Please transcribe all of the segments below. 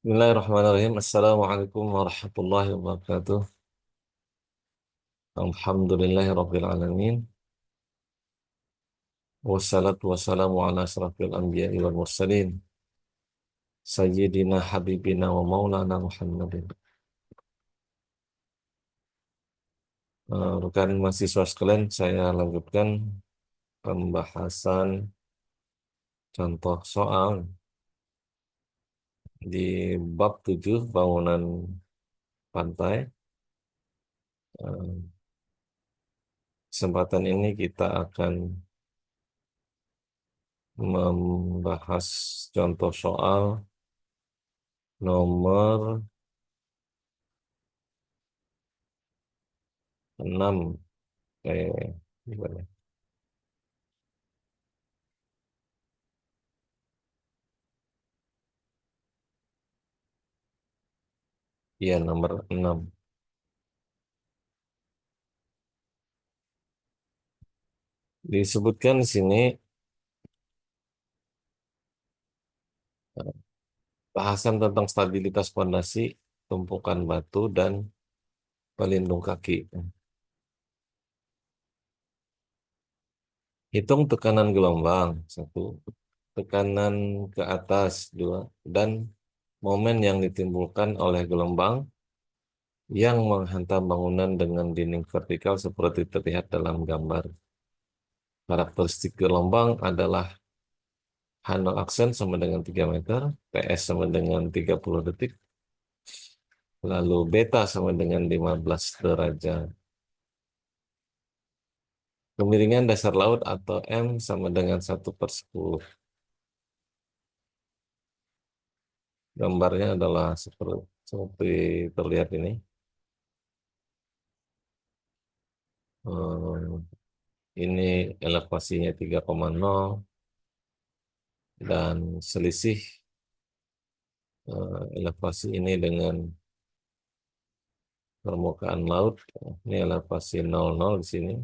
Bismillahirrahmanirrahim. Assalamualaikum warahmatullahi wabarakatuh. Alhamdulillahi alamin. Wassalatu wassalamu ala asrafil anbiya'i wal mursalin. Sayyidina habibina wa maulana Muhammadin. Rekan mahasiswa sekalian, saya lanjutkan pembahasan contoh soal di bab 7 bangunan pantai. Eh, Kesempatan ini kita akan membahas contoh soal nomor 6. Gimana? Iya, nomor 6. Disebutkan di sini eh, bahasan tentang stabilitas pondasi, tumpukan batu, dan pelindung kaki. Hitung tekanan gelombang, satu. Tekanan ke atas, dua. Dan momen yang ditimbulkan oleh gelombang yang menghantam bangunan dengan dinding vertikal seperti terlihat dalam gambar. Karakteristik gelombang adalah Hanol aksen sama dengan 3 meter, PS sama dengan 30 detik, lalu beta sama dengan 15 derajat. Kemiringan dasar laut atau M sama dengan 1/10. Gambarnya adalah seperti terlihat ini. Ini elevasinya 3,0 dan selisih elevasi ini dengan permukaan laut. Ini elevasi 00 di sini.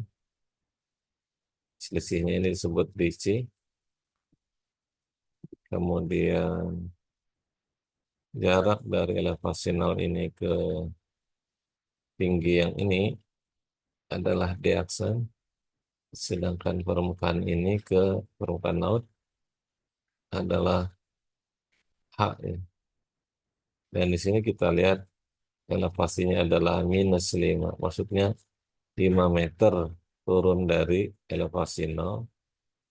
Selisihnya ini disebut DC. Kemudian jarak dari elevasi 0 ini ke tinggi yang ini adalah D aksen, sedangkan permukaan ini ke permukaan laut adalah H ya. Dan di sini kita lihat elevasinya adalah -5, maksudnya 5 meter turun dari elevasi 0,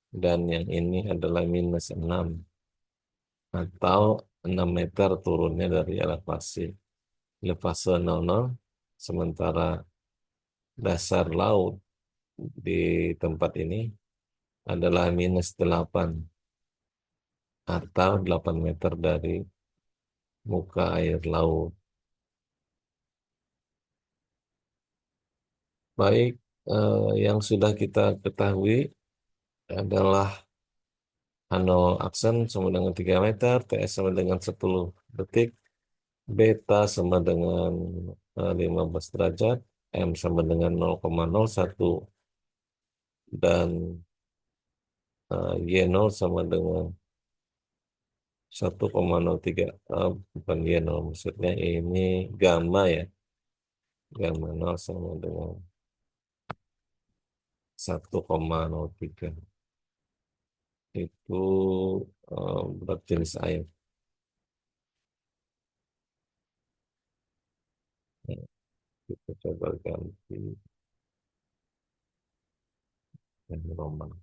dan yang ini adalah -6 atau 6 meter turunnya dari elevasi 00, sementara dasar laut di tempat ini adalah -8 atau 8 meter dari muka air laut. Baik, yang sudah kita ketahui adalah Hanol aksen sama dengan 3 meter, TS sama dengan 10 detik, beta sama dengan 15 derajat, M sama dengan 0,01, dan Y0 sama dengan 1,03. Bukan Y0, maksudnya ini gamma ya. Gamma 0 sama dengan 1,03. Itu berat jenis air. Nah, kita coba ganti yang gelombang.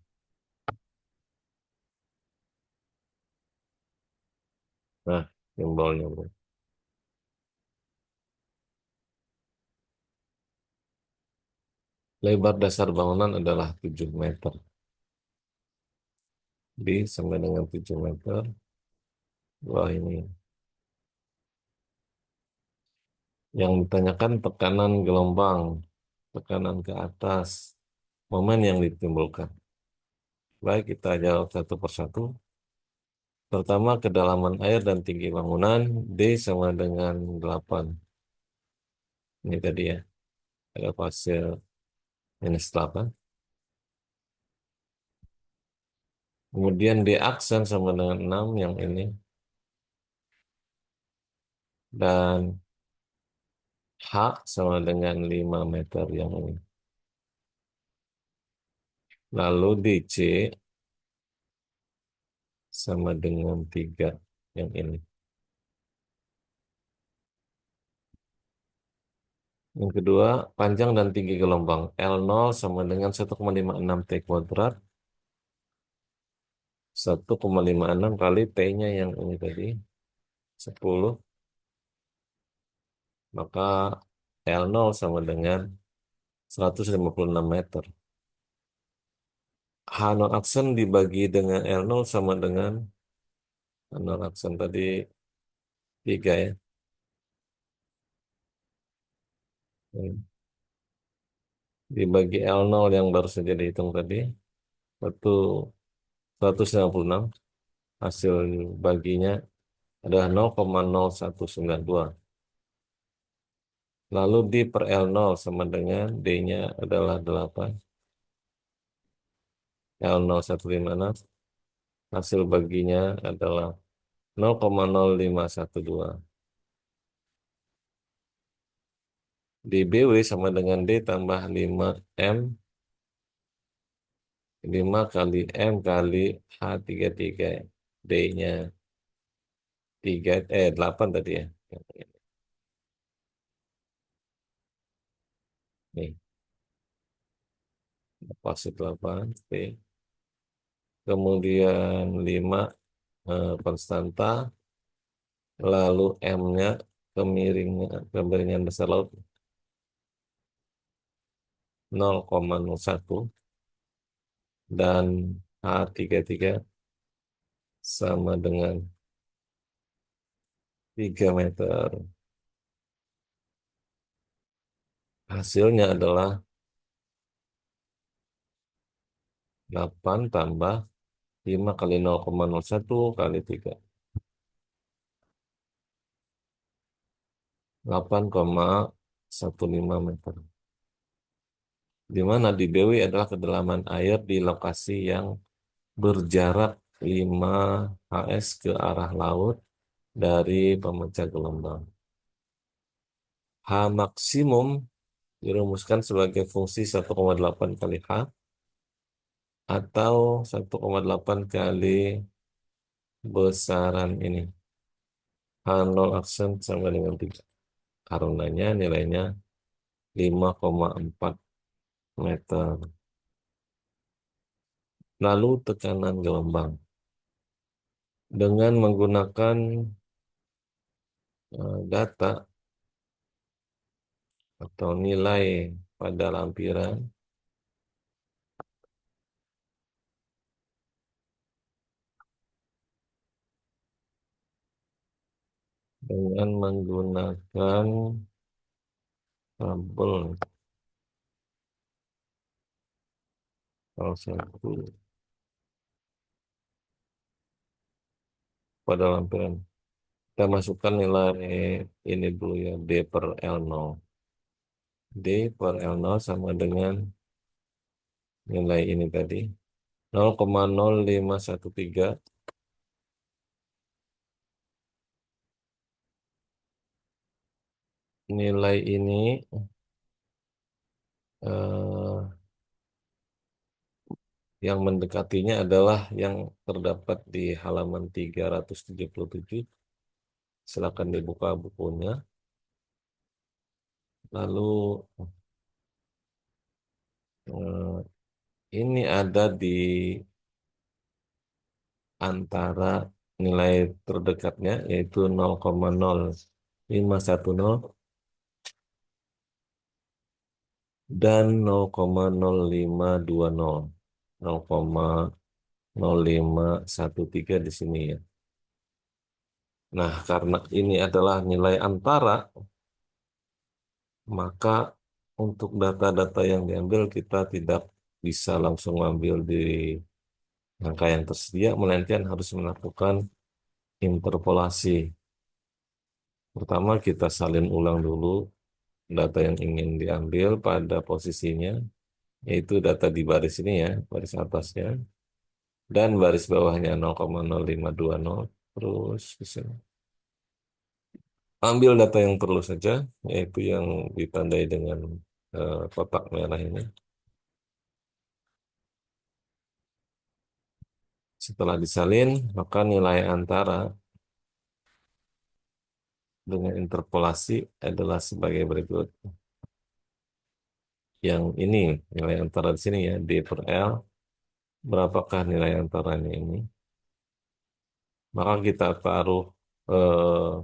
Nah, simbolnya bro. Lebar dasar bangunan adalah 7 meter. D sama dengan 7 meter. Wah, ini yang ditanyakan tekanan gelombang, tekanan ke atas, momen yang ditimbulkan. Baik, kita jawab satu persatu. Pertama, kedalaman air dan tinggi bangunan, D sama dengan 8. Ini tadi ya, elevasi -8. Kemudian D aksen sama dengan 6 yang ini. dan H sama dengan 5 meter yang ini. Lalu DC sama dengan 3 yang ini. Yang kedua, panjang dan tinggi gelombang. L0 sama dengan 1,56 T kuadrat. 1,56 kali T-nya yang ini tadi. 10. Maka L0 sama dengan 156 meter. H non aksen dibagi dengan L0 sama dengan H non aksen tadi 3 ya. Hmm. Dibagi L0 yang baru saja dihitung tadi. 156. Hasil baginya adalah 0,0192. Lalu di per L0 sama dengan D-nya adalah 8. L0156. Hasil baginya adalah 0,0512. Di BW sama dengan D tambah 5M. 5 kali M kali H33. D-nya 8 tadi ya. Nih, deposit 8. P. Kemudian 5 konstanta. Lalu M-nya kemiringan dasar laut 0,01 dan H33 sama dengan 3 meter. Hasilnya adalah 8 tambah 5 kali 0,01 kali 3. 8,15 meter. Di mana di Dewi adalah kedalaman air di lokasi yang berjarak 5 HS ke arah laut dari pemecah gelombang. H maksimum dirumuskan sebagai fungsi 1,8 kali H atau 1,8 kali besaran ini. H0 aksen sama dengan 3. Karenanya nilainya 5,4 meter. Lalu tekanan gelombang. Dengan menggunakan data atau nilai pada lampiran dengan menggunakan tabel salah satu pada lampiran. Kita masukkan nilai ini dulu ya, D per L0. D per L0 sama dengan nilai ini tadi, 0,0513. Nilai ini eh, yang mendekatinya adalah yang terdapat di halaman 377. Silakan dibuka bukunya. Lalu eh, ini ada di antara nilai terdekatnya yaitu 0,0510 dan 0,0520. 0,0513 di sini ya. Nah, karena ini adalah nilai antara, maka untuk data-data yang diambil kita tidak bisa langsung ambil di angka yang tersedia, melainkan harus melakukan interpolasi. Pertama, kita salin ulang dulu data yang ingin diambil pada posisinya, yaitu data di baris ini ya, baris atasnya, dan baris bawahnya 0,0520, terus di sini. Ambil data yang perlu saja, yaitu yang ditandai dengan kotak merah ini. Setelah disalin, maka nilai antara dengan interpolasi adalah sebagai berikut. Yang ini, nilai antara di sini ya, D per L, berapakah nilai antaranya ini? Maka kita taruh eh,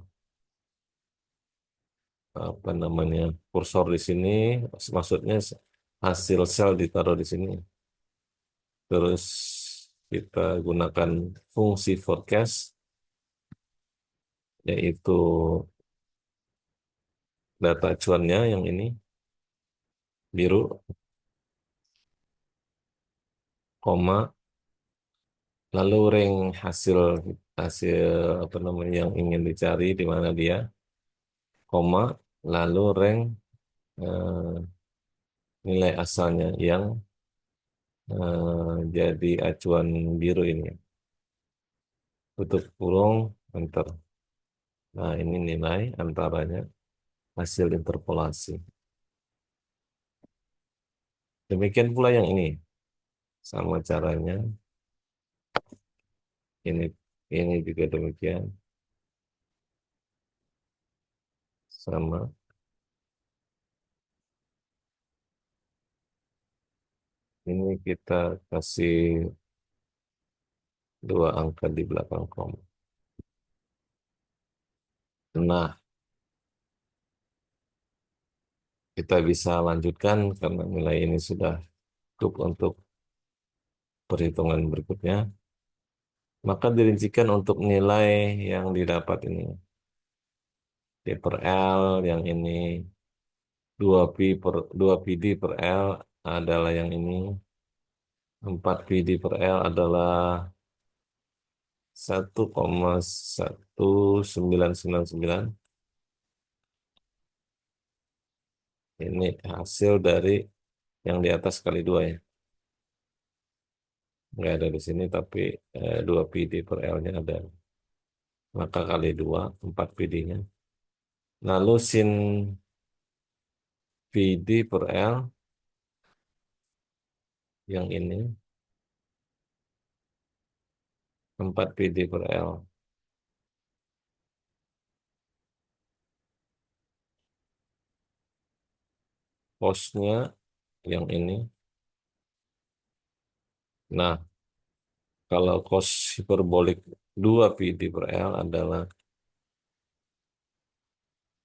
apa namanya kursor di sini, maksudnya hasil sel ditaruh di sini. Terus kita gunakan fungsi forecast, yaitu data acuannya yang ini biru, koma, lalu rank hasil hasil apa namanya yang ingin dicari di mana dia, koma, lalu rank nilai asalnya yang jadi acuan biru ini, tutup kurung, enter. Nah, ini nilai antaranya hasil interpolasi. Demikian pula yang ini, sama caranya. Ini juga demikian, sama. Ini kita kasih dua angka di belakang koma. Nah, kita bisa lanjutkan karena nilai ini sudah cukup untuk perhitungan berikutnya. Maka dirincikan untuk nilai yang didapat ini. D per L yang ini 2 PD per L adalah yang ini. 4 PD per L adalah 1,1999. Ini hasil dari yang di atas kali dua ya. Nggak ada di sini, tapi 2 PD per L-nya ada. Maka kali dua, 4 PD-nya. Lalu sin PD per L yang ini 4 PD per L. Cos-nya yang ini. Nah, kalau cos hiperbolik 2 PD per L adalah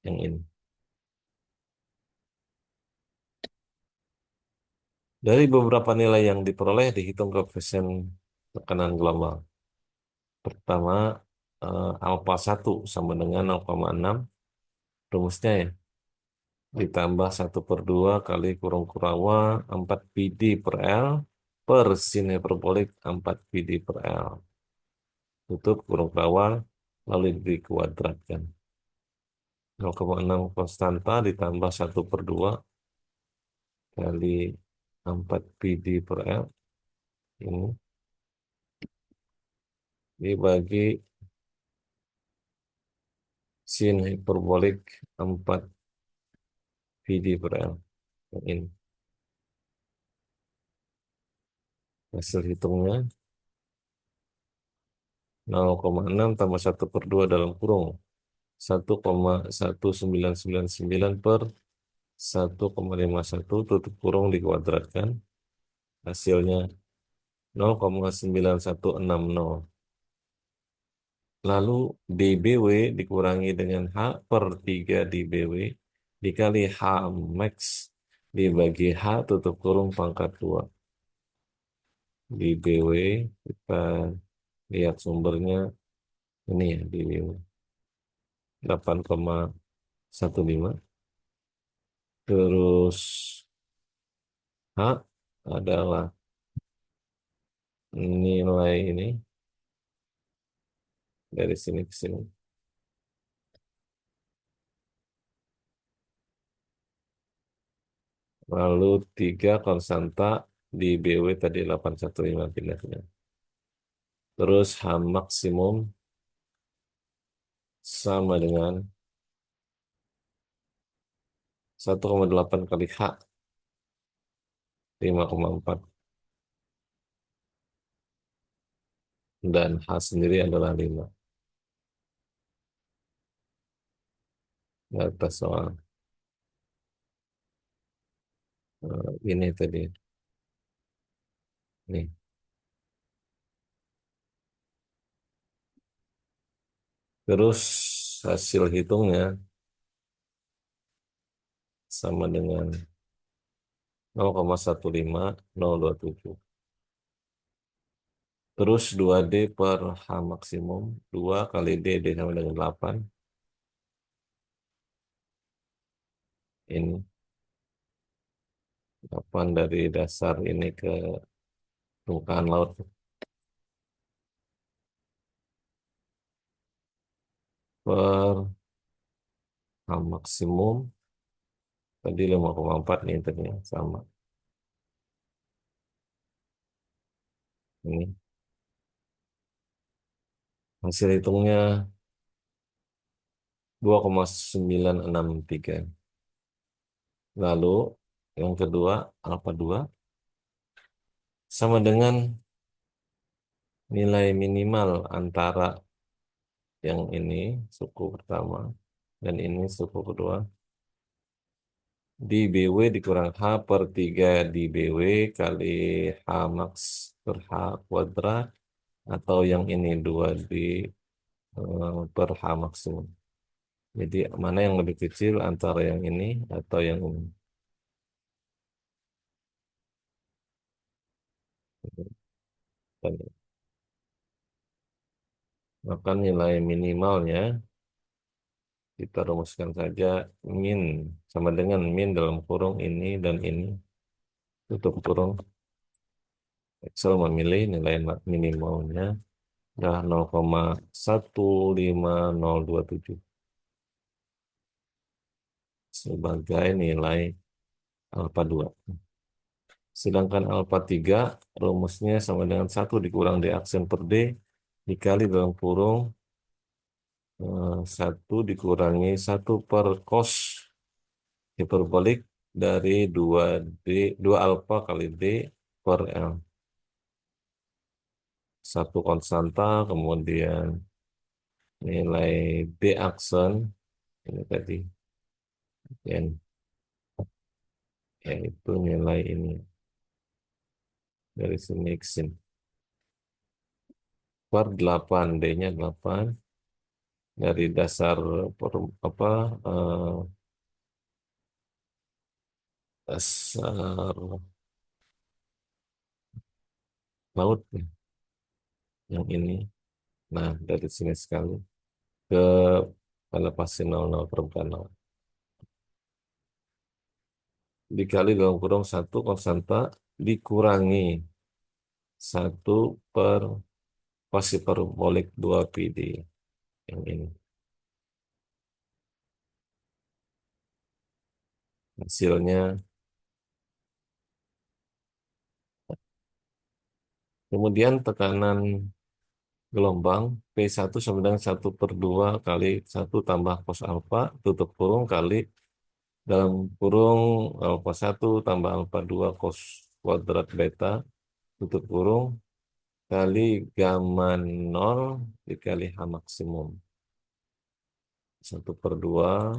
yang ini. Dari beberapa nilai yang diperoleh, dihitung koefisien tekanan gelombang. Pertama, alfa 1 sama dengan 0,6. Rumusnya ya. Ditambah 1/2 kali kurung kurawa 4 PD per L per sin hiperbolik 4 PD per L. Tutup kurung kurawa, lalu dikuadratkan. 0,6 konstanta ditambah 1/2 kali 4 PD per L. Ini dibagi sin hiperbolik 4 PD per L. Ini hasil hitungnya 0,6 tambah 1/2 dalam kurung 1,1999 per 1,51 tutup kurung dikuadratkan. Hasilnya 0,9160. Lalu dBW dikurangi dengan H per 3 dBW dikali H max dibagi H tutup kurung pangkat 2. dBW kita lihat sumbernya ini ya, dBW 8,15. Terus H adalah nilai ini dari sini ke sini. Lalu 3 konstanta di BW tadi 815 pindahnya. Terus H maksimum sama dengan 1,8 kali H, 5,4. Dan H sendiri adalah 5. Di atas soal ini tadi. Nih. Terus hasil hitungnya sama dengan 0,15027. Terus 2D per H maksimum. 2 kali D sama dengan 8. Ini 8 dari dasar ini ke permukaan laut. Per H maksimum. Tadi 5,4 nih ternyata sama. Ini hasil hitungnya 2,963. Lalu yang kedua alfa 2 sama dengan nilai minimal antara yang ini suku pertama dan ini suku kedua di BW dikurang H per 3 di BW kali H max per H kuadrat atau yang ini 2 di per H maksimum. Jadi mana yang lebih kecil antara yang ini atau yang ini. Dan maka nilai minimalnya kita rumuskan saja min sama dengan min dalam kurung ini dan ini tutup kurung. Excel memilih nilai minimalnya adalah 0,15027 sebagai nilai alfa 2. Sedangkan alfa 3 rumusnya sama dengan 1 dikurang D aksen per D dikali dalam kurung 1 dikurangi 1 per cos hiperbolik dari 2D 2 alfa kali D per L. Satu konstanta, kemudian nilai D aksen ini tadi, dan yaitu nilai ini dari sini Xin per 8, D-nya 8 dari dasar apa dasar laut ya, yang ini. Nah, dari sini sekali ke pada pasti 00 permukaan laut. Dikali dalam kurung 1 konstanta dikurangi 1 per pasti hiperbolik 2 PD yang ini. Hasilnya, kemudian tekanan gelombang P1 sama dengan 1/2 kali 1 tambah cos alfa tutup kurung kali dalam kurung alfa 1 tambah alfa 2 cos kuadrat beta tutup kurung kali gamma 0 dikali H maksimum 1/2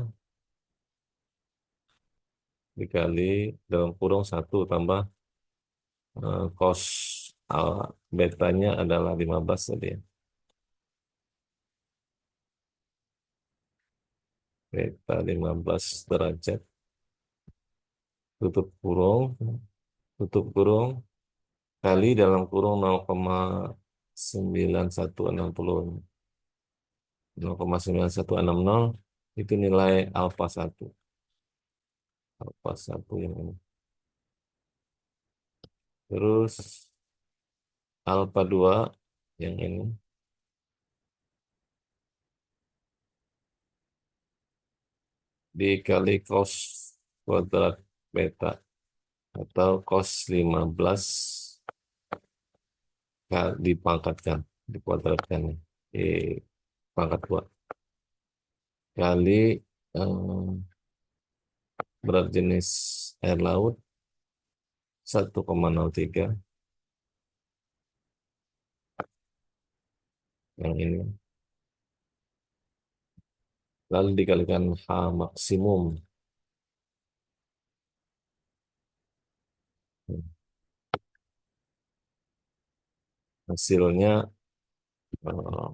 dikali dalam kurung 1 tambah cos betanya adalah 15 tadi ya. Beta 15 derajat tutup kurung tutup kurung kali dalam kurung 0,9160 0,9160 itu nilai alfa 1 yang ini. Terus alfa 2 yang ini dikali cos kuadrat beta atau cos 15 dipangkatkan dikuadratkan di pangkat 2 kali Berat jenis air laut 1,03, yang ini. Lalu dikalikan H maksimum. Hasilnya, eh,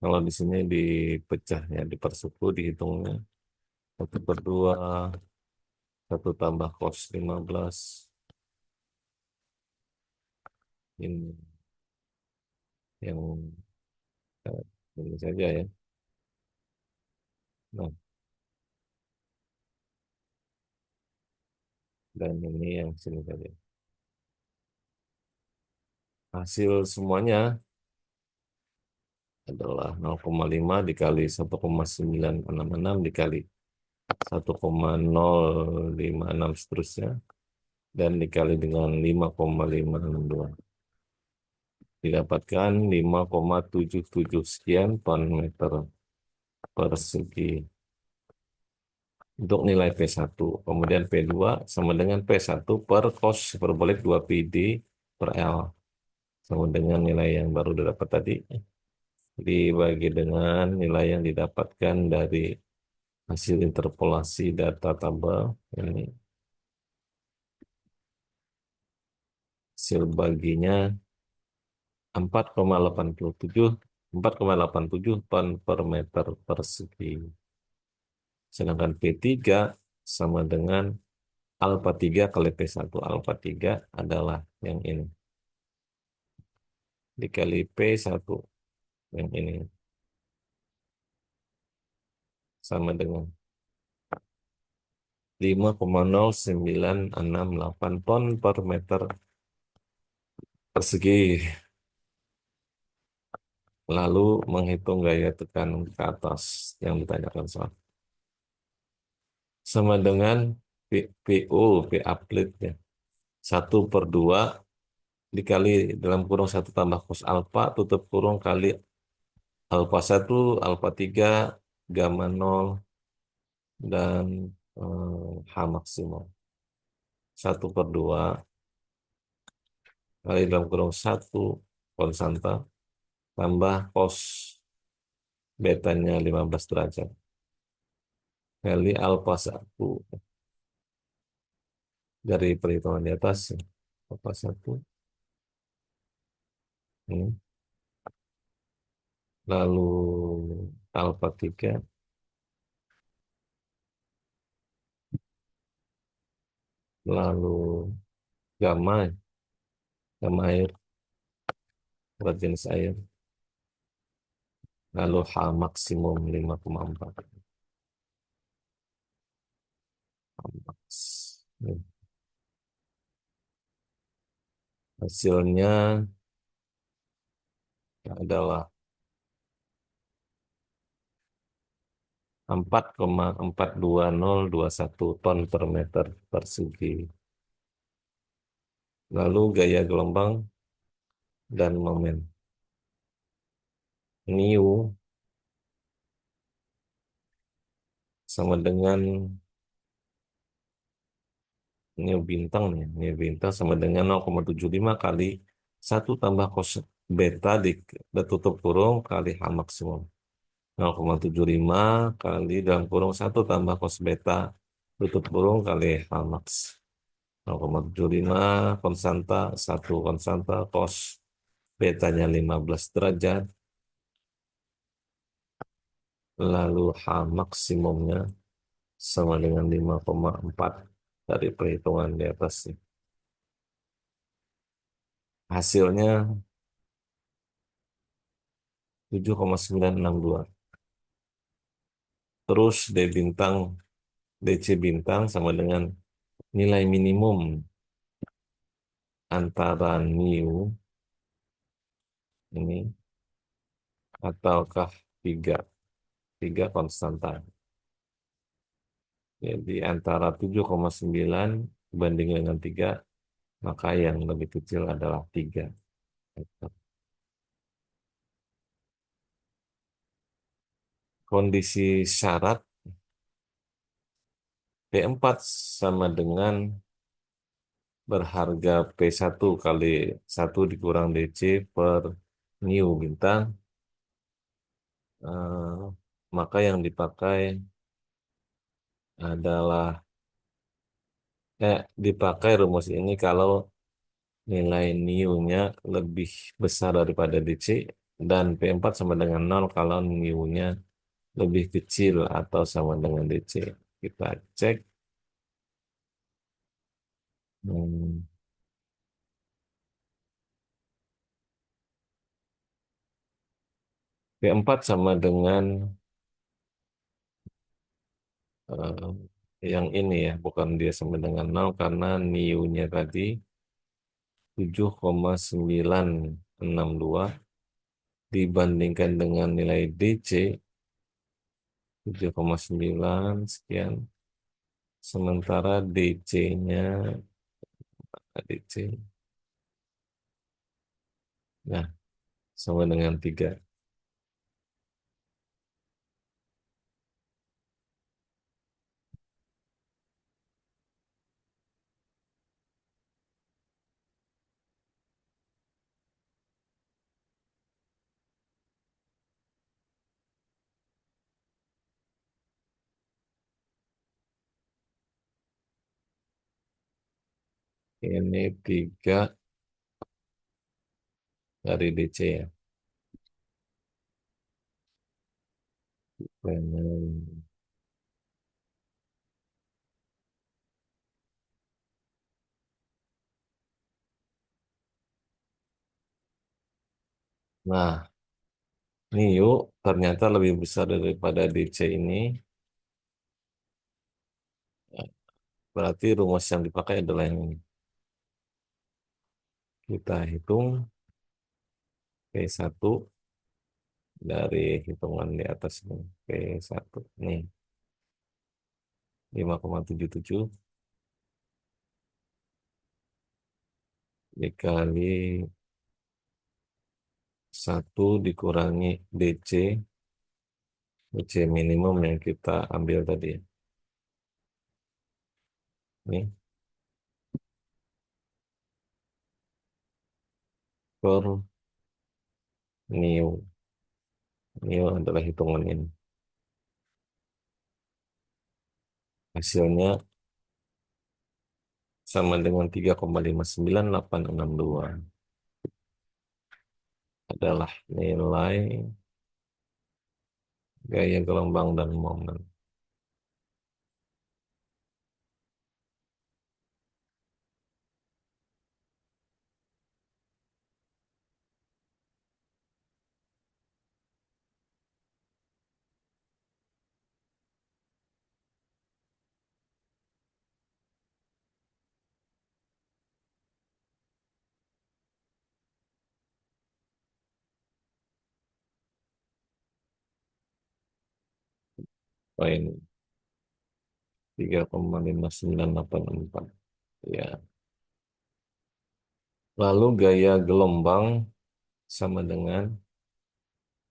kalau di sini dipecahnya, dipersuku, dihitungnya. Satu per dua, satu tambah cos 15. Ini yang eh, ini saja ya. Nah, dan ini yang sini saja. Hasil semuanya adalah 0,5 dikali 1,966 dikali 1,056 seterusnya, dan dikali dengan 5,562. Didapatkan 5,77 sekian ton meter persegi untuk nilai P1. Kemudian P2 sama dengan P1 per cos hiperbolik 2 pi d per L, sama dengan nilai yang baru didapat tadi, dibagi dengan nilai yang didapatkan dari hasil interpolasi data tabel ini. Hasil baginya 4,87 4,87 ton per meter persegi. Sedangkan P3 sama dengan alfa 3 kali P1. Alfa 3 adalah yang ini. Dikali P1 yang ini. Sama dengan 5,0968 ton per meter persegi. Lalu menghitung gaya tekanan ke atas yang ditanyakan soal. Sama dengan PO, P uplet ya. 1/2 dikali dalam kurung 1 tambah cos alfa tutup kurung kali alfa 1, alfa 3, gamma 0, dan H maksimum. 1/2 kali dalam kurung 1 konstanta tambah cos betanya 15 derajat kali alfa 1 dari perhitungan di atas. Alfa 1 ini. Lalu alfa 3, lalu gamma, gamma air, berat jenis air, lalu H maksimum 5,4. Ini hasilnya adalah 4,42021 ton per meter persegi. Lalu gaya gelombang dan momen. Mu sama dengan Mu bintang nih. Mu bintang sama dengan 0,75 kali 1 tambah cos beta ditutup kurung kali H maksimum. 0,75 kali dalam kurung 1 tambah cos beta tutup kurung kali H max. 0,75 konstanta, 1 konstanta, cos betanya 15 derajat, lalu H maksimumnya sama dengan 5,4 dari perhitungan di atas. Hasilnya 7,962. Terus D bintang, DC bintang sama dengan nilai minimum antara mu ini ataukah 3, 3 konstanta. Jadi antara 7,9 banding dengan 3, maka yang lebih kecil adalah 3. Kondisi syarat P4 sama dengan berharga P1 kali 1 dikurang DC per new bintang. Eh, maka yang dipakai adalah dipakai rumus ini kalau nilai new-nya lebih besar daripada DC dan P4 sama dengan 0 kalau new-nya lebih kecil atau sama dengan DC. Kita cek. Hmm, P4 sama dengan eh, yang ini ya, bukan dia sama dengan 0 karena new-nya tadi 7,962 dibandingkan dengan nilai DC 7,9 sekian. Sementara DC-nya DC. Nah, sama dengan 3. Ini 3 dari DC ya. Nah, Neo ternyata lebih besar daripada DC ini. Berarti rumus yang dipakai adalah yang ini. Kita hitung P1 dari hitungan di atas ini. P1 nih 5,77 dikali 1 dikurangi DC minimum yang kita ambil tadi ya. Nih, per Neo. Neo adalah hitungan ini. Hasilnya sama dengan 3,59862 adalah nilai gaya gelombang dan momen. Oh, ini 3,5984. Ya. Lalu gaya gelombang sama dengan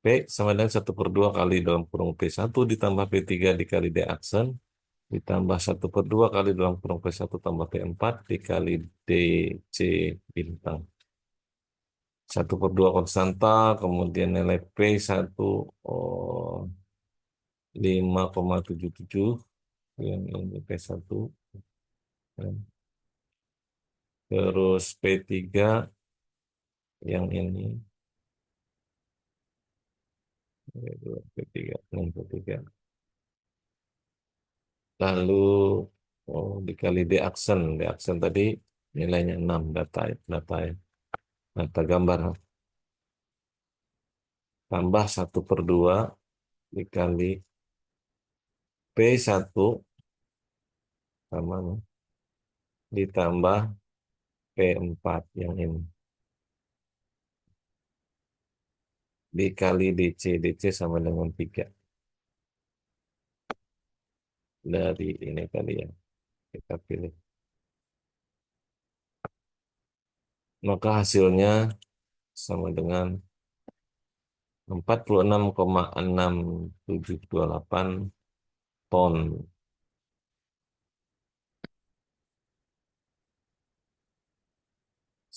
P sama dengan 1/2 kali dalam kurung P1 ditambah P3 dikali D aksen ditambah 1/2 kali dalam kurung P1 tambah P4 dikali DC bintang. 1/2 konstanta, kemudian nilai P1 oh, 5,77 yang ini P1. Terus P3 yang ini P3, P3. Lalu dikali D aksen tadi nilainya 6 data ya. Data gambar tambah 1/2 dikali P1 sama nih, ditambah P4 yang ini dikali DC sama dengan 3 dari ini tadi ya kita pilih. Maka hasilnya sama dengan 46,6728 ton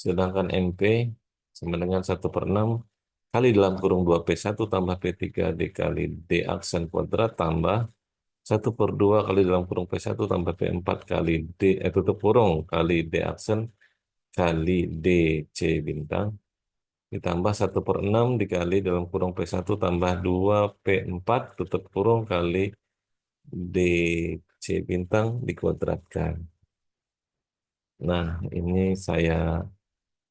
Sedangkan MP sama dengan 1/6 kali dalam kurung 2P1 tambah P3 dikali D aksen kuadrat tambah 1/2 kali dalam kurung P1 tambah P4 kali D, tutup kurung, kali D aksen kali DC bintang ditambah 1/6 dikali dalam kurung P1 tambah 2P4 tutup kurung kali DC bintang dikuadratkan. Nah, ini saya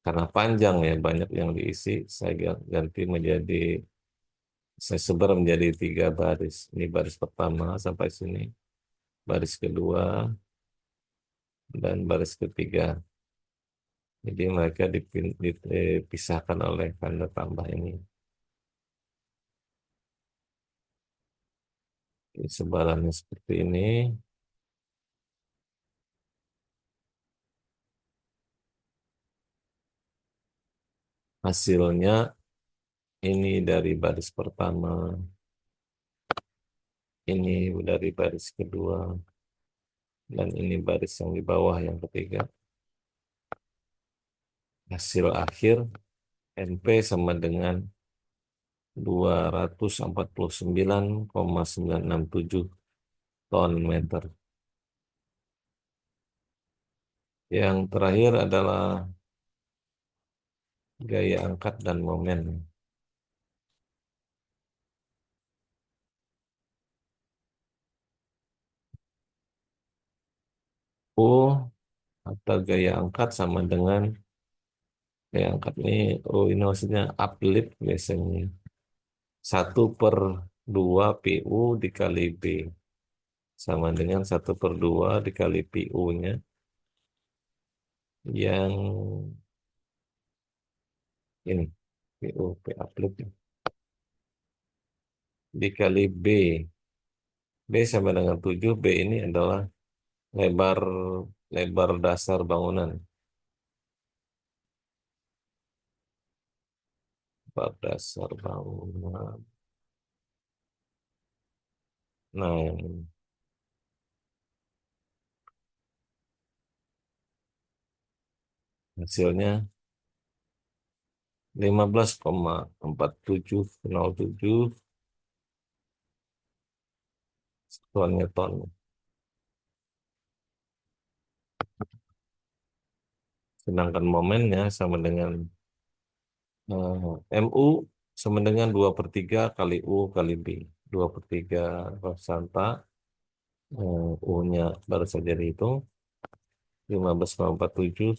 karena panjang ya banyak yang diisi, saya ganti menjadi saya sebar menjadi 3 baris. Ini baris pertama sampai sini, baris kedua dan baris ketiga. Jadi mereka dipisahkan oleh tanda tambah ini. Sebarannya seperti ini. Hasilnya ini dari baris pertama, ini dari baris kedua, dan ini baris yang di bawah yang ketiga. Hasil akhir NP sama dengan 249,967 ton meter. Yang terakhir adalah gaya angkat dan momen. U atau gaya angkat sama dengan gaya angkat ini, ini maksudnya uplift biasanya. 1/2 PU dikali B sama dengan 1/2 dikali PU-nya yang ini PU P uplift dikali B. B sama dengan 7. B ini adalah lebar lebar dasar bangunan. Lebar dasar bangunan. Nah, hasilnya 15,4707 ton Newton. Sedangkan momennya sama dengan MU sama dengan 2/3 kali U kali B. 2/3 konstanta, U-nya baru saja dihitung, 15,47,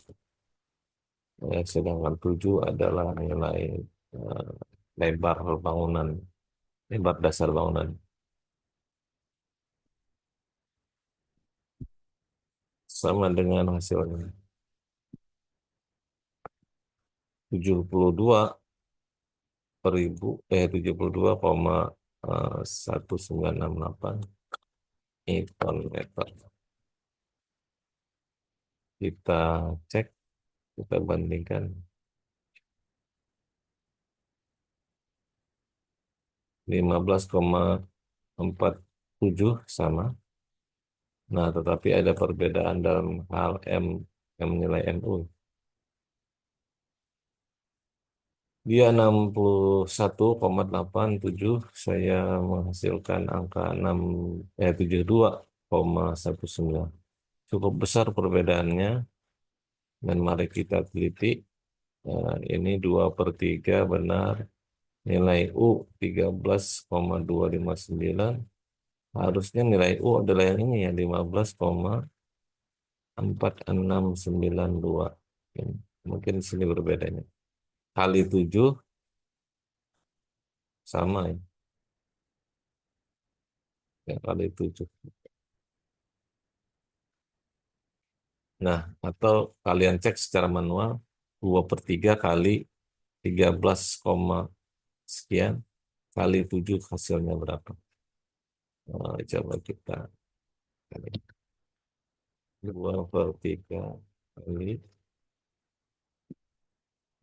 sedangkan 7 adalah nilai eh, lebar bangunan, lebar dasar bangunan. Sama dengan hasilnya. 72,1968 Newton meter. Kita cek, kita bandingkan 15,47 sama. Nah, tetapi ada perbedaan dalam hal M nilai MU. Dia 61,87, saya menghasilkan angka 72,19. Cukup besar perbedaannya, dan mari kita teliti. Ini 2/3 benar. Nilai U 13,259. Harusnya nilai U adalah yang ini ya, 15,4692. Mungkin di sini berbedanya. Kali 7 sama ya, ya kali 7. Nah, atau kalian cek secara manual 2/3 kali 13, sekian kali 7 hasilnya berapa? Coba kita kali 2/3 kali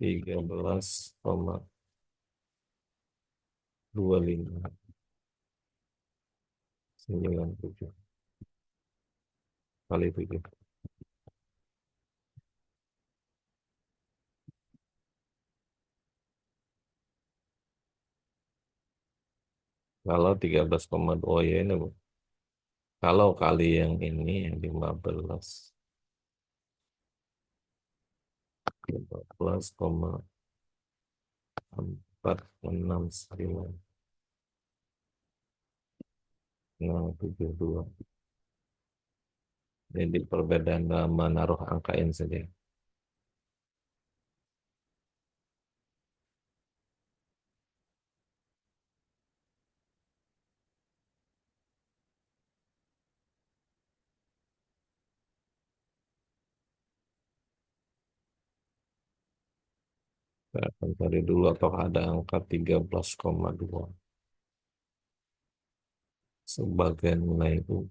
13,2597 kali 7. Kalau 13,2 ya ini, Bu. Kalau kali yang ini yang 15,469,072. Jadi perbedaan dalam menaruh angka ini saja. Saya akan cari dulu apakah ada angka 13,2 sebagai nilai U.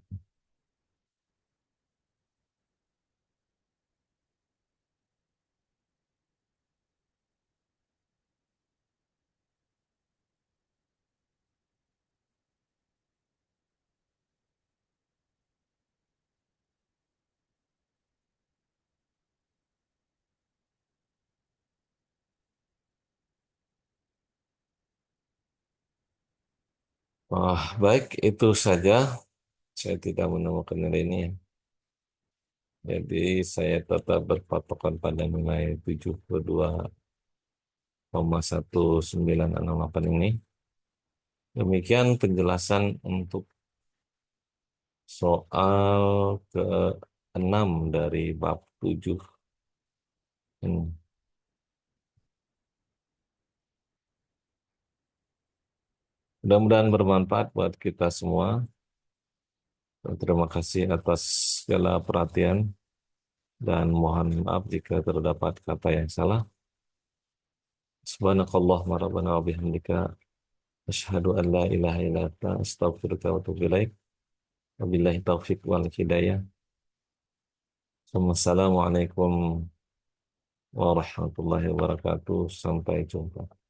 Baik, itu saja. Saya tidak menemukan nilai ini. Jadi saya tetap berpatokan pada nilai 72,1968 ini. Demikian penjelasan untuk soal ke-6 dari bab 7 ini. Mudah-mudahan bermanfaat buat kita semua. Dan terima kasih atas segala perhatian dan mohon maaf jika terdapat kata yang salah. Subhanakallahumma rabbana wa bihamdika asyhadu an la ilaha illa anta astaghfiruka wa atubu ilaik. Wabillahi taufiq wal hidayah. Wassalamualaikum warahmatullahi wabarakatuh. Sampai jumpa.